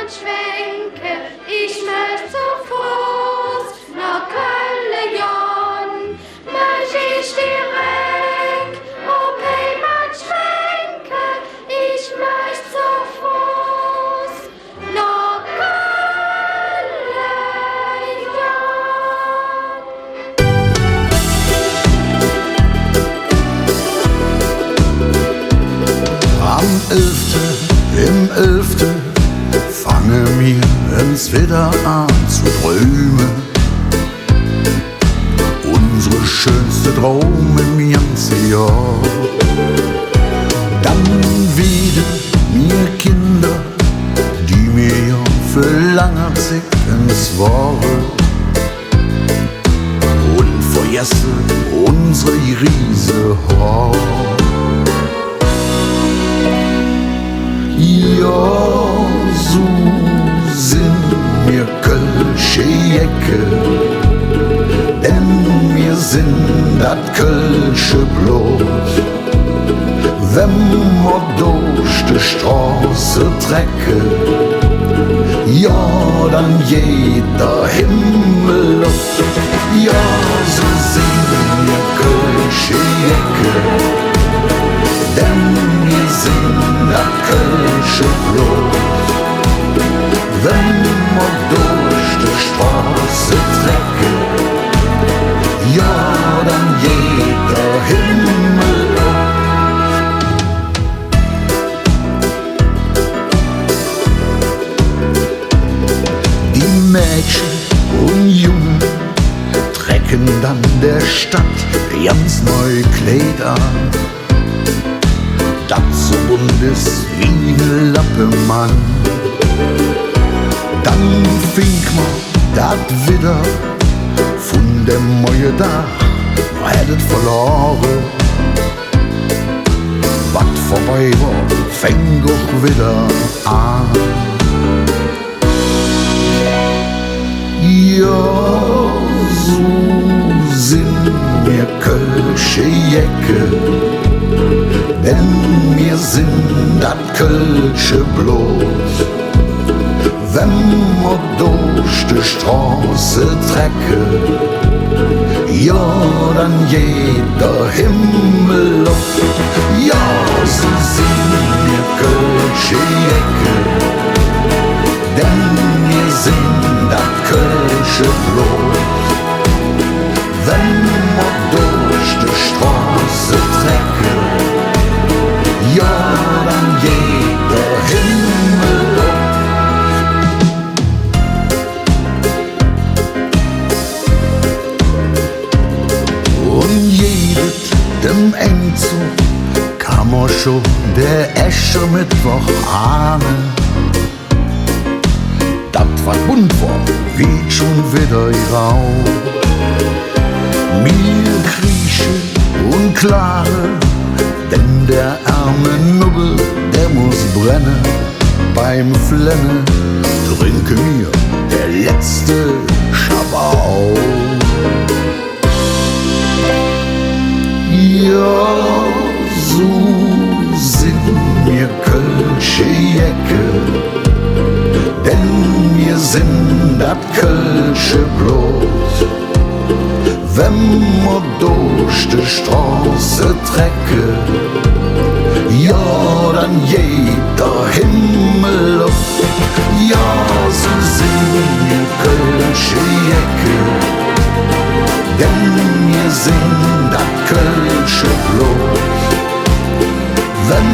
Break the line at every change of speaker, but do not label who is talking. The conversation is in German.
man schwenke, ich möcht zu Fuß nach Köln jon. Möcht ich direkt, ob man schwenke, ich möcht zu Fuß nach Köln jon.
Am 11. im 11. fange mir es wieder an zu träumen. Unsere schönste Traum im ganzen Jahr. Dann wieder mir Kinder, die mir ja für langer Zeit ins Wahre. Und vergessen unsere riese Haar. Ja, so sind wir kölsche Jäcke, denn wir sind dat kölsche Blut. Wenn wir durch die Straße trecke, ja, dann jeder Himmel auf. Ja, so sind wir kölsche Jäcke, denn wir sind dat kölsche Blut. Wenn wir durch die Straße trecke, ja, dann jeder Himmel auf. Die Mädchen und Jungen trecken dann der Stadt ganz neu Kleid an. Dat so bunt ist wie ne Lappemann. Dann fink man dat wieder von dem neue Dach, man hättet verloren. Wat vorbei war, fäng auch wieder an. Ja, so sind wir kölsche Jäcke, denn wir sind dat kölsche Blut. Wenn wir durch die Straße trecke, ja, dann jeder Himmel auf. Ja, so sind wir kölsche Jäcke, denn wir sind dat kölsche Blut. Wenn wir durch die Straße trecke, ja, dann jeder Himmel auf. Und jedet dem Engzug kam auch schon der Eschermittwoch ahnen. Dat wat bunt war, weht schon wieder grau. Mir kriechen und klare, denn der arme Nubbel, der muss brennen. Beim Flennen trinke mir der letzte Schabau. Ja, so sind wir kölsche Jäcke, denn wir sind dat kölsche Blut. Wenn wir durch die Straße trecke, ja, dann jeder Himmel auf. Ja, so sind wir kölsche Jäcke, denn wir sind dat kölsche Blut. Wenn